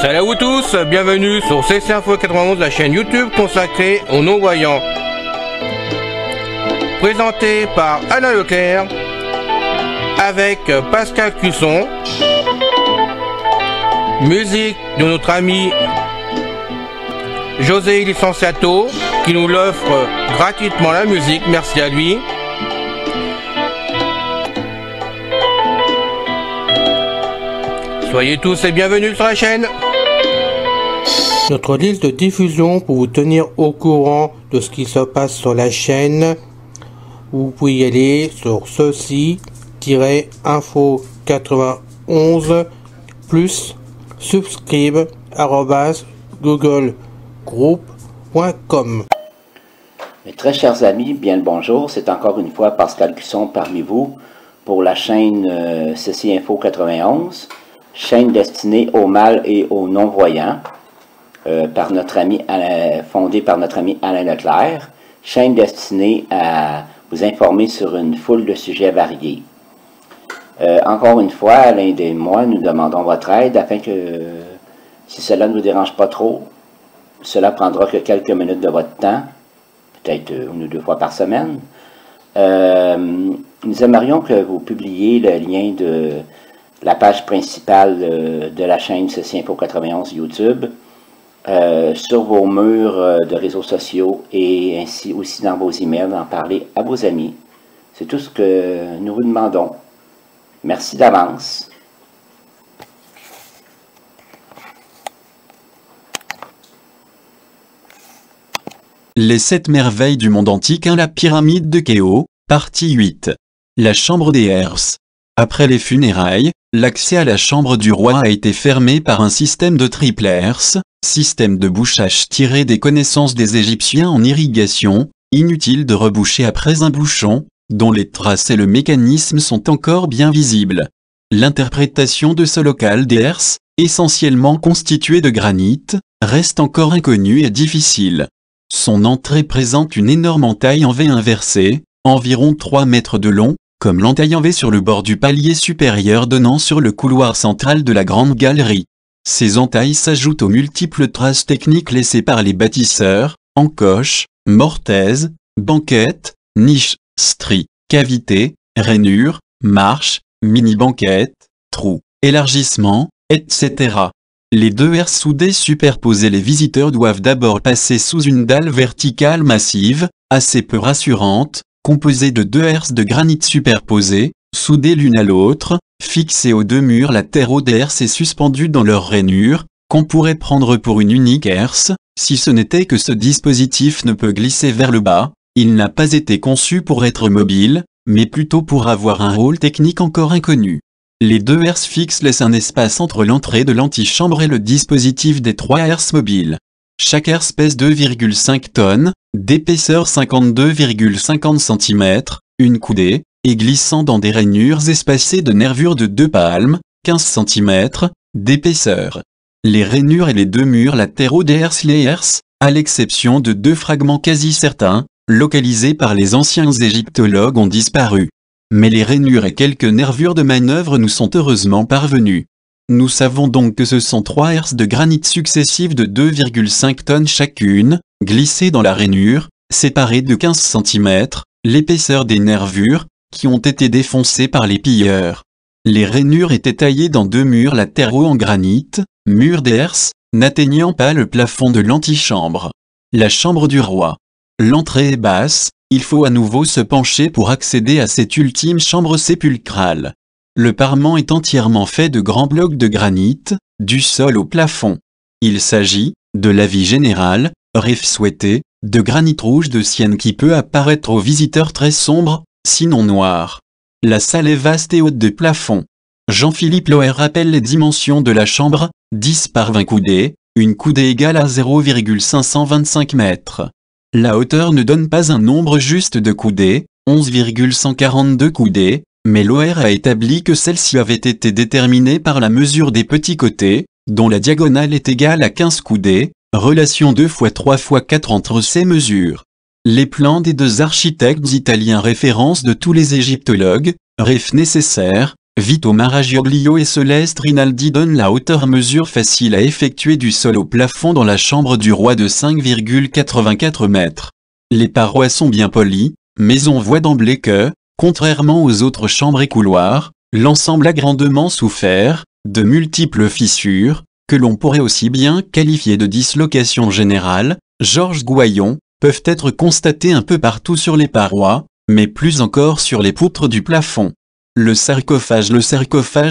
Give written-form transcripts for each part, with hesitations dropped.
Salut à vous tous, bienvenue sur CC Info 91, la chaîne YouTube consacrée aux non-voyants. Présenté par Alain Leclerc, avec Pascal Cusson. Musique de notre ami José Licenciato, qui nous l'offre gratuitement la musique, merci à lui. Soyez tous et bienvenus sur la chaîne. Notre liste de diffusion pour vous tenir au courant de ce qui se passe sur la chaîne. Vous pouvez y aller sur ceci-info91 plus subscribe@googlegroup.com. Mes très chers amis, bien le bonjour. C'est encore une fois Pascal Cusson parmi vous pour la chaîne Ceci Info 91, chaîne destinée aux mâles et aux non-voyants, fondée par notre ami Alain Leclerc, chaîne destinée à vous informer sur une foule de sujets variés. Encore une fois, Alain et moi, nous demandons votre aide afin que, si cela ne vous dérange pas trop, cela prendra que quelques minutes de votre temps, peut-être une ou deux fois par semaine. Nous aimerions que vous publiez le lien de la page principale de la chaîne Ceci Info 91 YouTube sur vos murs de réseaux sociaux et ainsi aussi dans vos emails, d'en parler à vos amis. C'est tout ce que nous vous demandons. Merci d'avance. Les 7 merveilles du monde antique, la pyramide de Khéops, partie 8. La chambre des Herses. Après les funérailles, l'accès à la chambre du roi a été fermé par un système de triple herse, système de bouchage tiré des connaissances des Égyptiens en irrigation, inutile de reboucher après un bouchon, dont les traces et le mécanisme sont encore bien visibles. L'interprétation de ce local des herses, essentiellement constitué de granit, reste encore inconnue et difficile. Son entrée présente une énorme entaille en V inversée, environ 3 mètres de long, comme l'entaille en V sur le bord du palier supérieur donnant sur le couloir central de la grande galerie. Ces entailles s'ajoutent aux multiples traces techniques laissées par les bâtisseurs, encoches, mortaises, banquettes, niches, stries, cavités, rainures, marches, mini-banquettes, trous, élargissements, etc. Les deux herses soudées superposées, les visiteurs doivent d'abord passer sous une dalle verticale massive, assez peu rassurante, composée de 2 herses de granit superposées, soudées l'une à l'autre, fixées aux 2 murs latéraux des herses et suspendues dans leurs rainures, qu'on pourrait prendre pour une unique herse, si ce n'était que ce dispositif ne peut glisser vers le bas, il n'a pas été conçu pour être mobile, mais plutôt pour avoir un rôle technique encore inconnu. Les 2 herses fixes laissent un espace entre l'entrée de l'antichambre et le dispositif des 3 herses mobiles. Chaque herse pèse 2,5 tonnes, d'épaisseur 52,50 cm, une coudée, et glissant dans des rainures espacées de nervures de 2 palmes, 15 cm, d'épaisseur. Les rainures et les 2 murs latéraux des herses, les herses, à l'exception de 2 fragments quasi certains, localisés par les anciens égyptologues, ont disparu. Mais les rainures et quelques nervures de manœuvre nous sont heureusement parvenues. Nous savons donc que ce sont 3 herses de granit successives de 2,5 tonnes chacune, glissées dans la rainure, séparées de 15 cm, l'épaisseur des nervures, qui ont été défoncées par les pilleurs. Les rainures étaient taillées dans 2 murs latéraux en granit, murs des herses, n'atteignant pas le plafond de l'antichambre. La chambre du roi. L'entrée est basse, il faut à nouveau se pencher pour accéder à cette ultime chambre sépulcrale. Le parement est entièrement fait de grands blocs de granit, du sol au plafond. Il s'agit, de l'avis général, Riff souhaité, de granit rouge de Sienne qui peut apparaître aux visiteurs très sombre, sinon noir. La salle est vaste et haute de plafond. Jean-Philippe Loher rappelle les dimensions de la chambre, 10 par 20 coudées, une coudée égale à 0,525 mètres. La hauteur ne donne pas un nombre juste de coudées, 11,142 coudées, Mais l'OR a établi que celle-ci avait été déterminée par la mesure des petits côtés, dont la diagonale est égale à 15 coudées, relation 2 x 3 x 4 entre ces mesures. Les plans des deux architectes italiens référence de tous les égyptologues, Ref nécessaire, Vito Maragioglio et Celeste Rinaldi donnent la hauteur mesure facile à effectuer du sol au plafond dans la chambre du roi de 5,84 mètres. Les parois sont bien polies, mais on voit d'emblée que, contrairement aux autres chambres et couloirs, l'ensemble a grandement souffert de multiples fissures, que l'on pourrait aussi bien qualifier de dislocation générale. Georges Goyon, peuvent être constatées un peu partout sur les parois, mais plus encore sur les poutres du plafond. Le sarcophage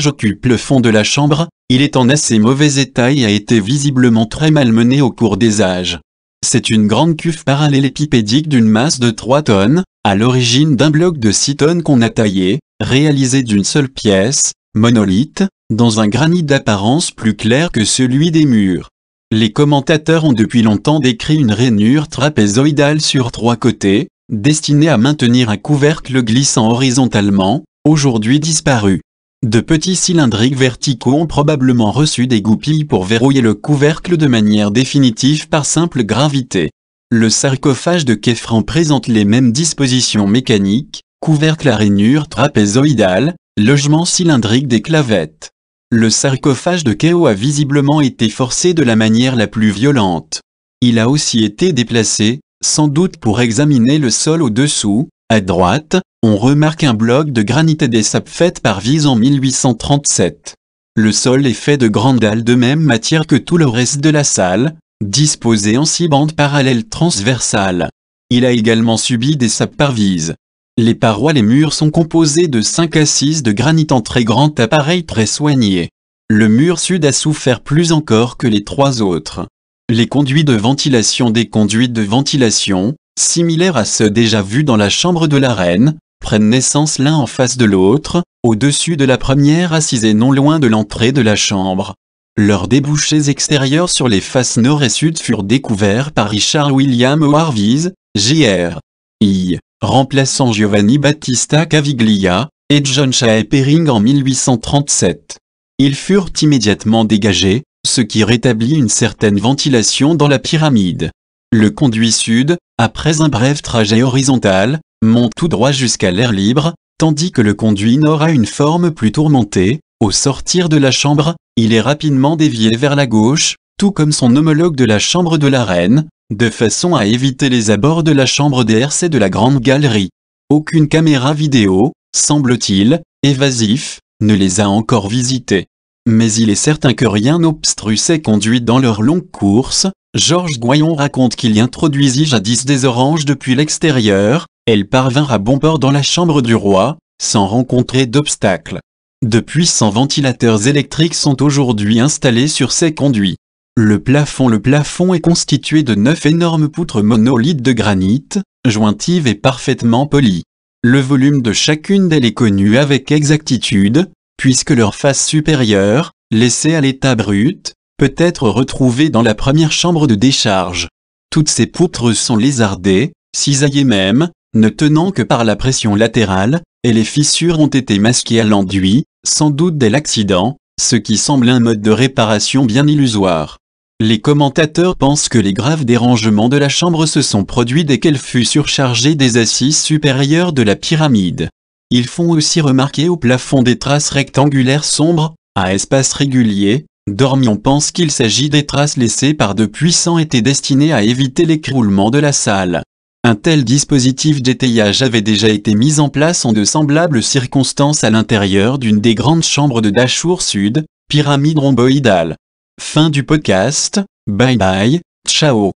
occupe le fond de la chambre, il est en assez mauvais état et a été visiblement très malmené au cours des âges. C'est une grande cuve parallélépipédique d'une masse de 3 tonnes, à l'origine d'un bloc de 6 tonnes qu'on a taillé, réalisé d'une seule pièce, monolithe, dans un granit d'apparence plus clair que celui des murs. Les commentateurs ont depuis longtemps décrit une rainure trapézoïdale sur 3 côtés, destinée à maintenir un couvercle glissant horizontalement, aujourd'hui disparu. De petits cylindriques verticaux ont probablement reçu des goupilles pour verrouiller le couvercle de manière définitive par simple gravité. Le sarcophage de Kefren présente les mêmes dispositions mécaniques, couvercle à rainure trapézoïdale, logement cylindrique des clavettes. Le sarcophage de Kéo a visiblement été forcé de la manière la plus violente. Il a aussi été déplacé, sans doute pour examiner le sol au-dessous. À droite, on remarque un bloc de granit et des sapes faites par Vise en 1837. Le sol est fait de grandes dalles de même matière que tout le reste de la salle, disposées en 6 bandes parallèles transversales. Il a également subi des sapes par Vise. Les parois, les murs sont composés de 5 assises de granit en très grand appareil très soigné. Le mur sud a souffert plus encore que les 3 autres. Les conduits de ventilation, des conduites de ventilation, similaires à ceux déjà vus dans la chambre de la reine, prennent naissance l'un en face de l'autre, au-dessus de la première assise et non loin de l'entrée de la chambre. Leurs débouchés extérieurs sur les faces nord et sud furent découverts par Richard William Howard Vise, Jr. I. remplaçant Giovanni Battista Caviglia, et John Shea Pering en 1837. Ils furent immédiatement dégagés, ce qui rétablit une certaine ventilation dans la pyramide. Le conduit sud, après un bref trajet horizontal, monte tout droit jusqu'à l'air libre, tandis que le conduit nord a une forme plus tourmentée. Au sortir de la chambre, il est rapidement dévié vers la gauche, tout comme son homologue de la chambre de la reine, de façon à éviter les abords de la chambre des herses et de la grande galerie. Aucune caméra vidéo, semble-t-il, évasif, ne les a encore visités. Mais il est certain que rien n'obstrue ces conduits dans leur longue course. Georges Goyon raconte qu'il y introduisit jadis des oranges depuis l'extérieur, elles parvinrent à bon port dans la chambre du roi, sans rencontrer d'obstacles. De puissants ventilateurs électriques sont aujourd'hui installés sur ces conduits. Le plafond est constitué de 9 énormes poutres monolithes de granit, jointives et parfaitement polies. Le volume de chacune d'elles est connu avec exactitude, puisque leur face supérieure, laissée à l'état brut, peut être retrouvée dans la première chambre de décharge. Toutes ces poutres sont lézardées, cisaillées même, ne tenant que par la pression latérale, et les fissures ont été masquées à l'enduit, sans doute dès l'accident, ce qui semble un mode de réparation bien illusoire. Les commentateurs pensent que les graves dérangements de la chambre se sont produits dès qu'elle fut surchargée des assises supérieures de la pyramide. Ils font aussi remarquer au plafond des traces rectangulaires sombres, à espaces réguliers. Dormion pense qu'il s'agit des traces laissées par de puissants étés destinés à éviter l'écroulement de la salle. Un tel dispositif d'étayage avait déjà été mis en place en de semblables circonstances à l'intérieur d'une des grandes chambres de Dachour Sud, pyramide rhomboïdale. Fin du podcast, bye bye, ciao.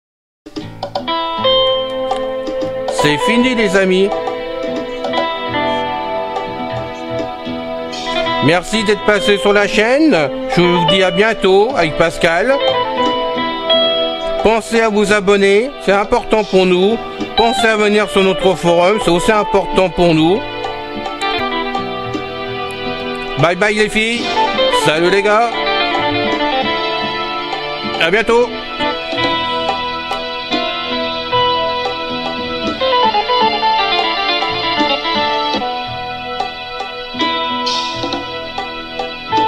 C'est fini les amis. Merci d'être passé sur la chaîne. Je vous dis à bientôt avec Pascal. Pensez à vous abonner, c'est important pour nous. Pensez à venir sur notre forum, c'est aussi important pour nous. Bye bye les filles. Salut les gars. À bientôt.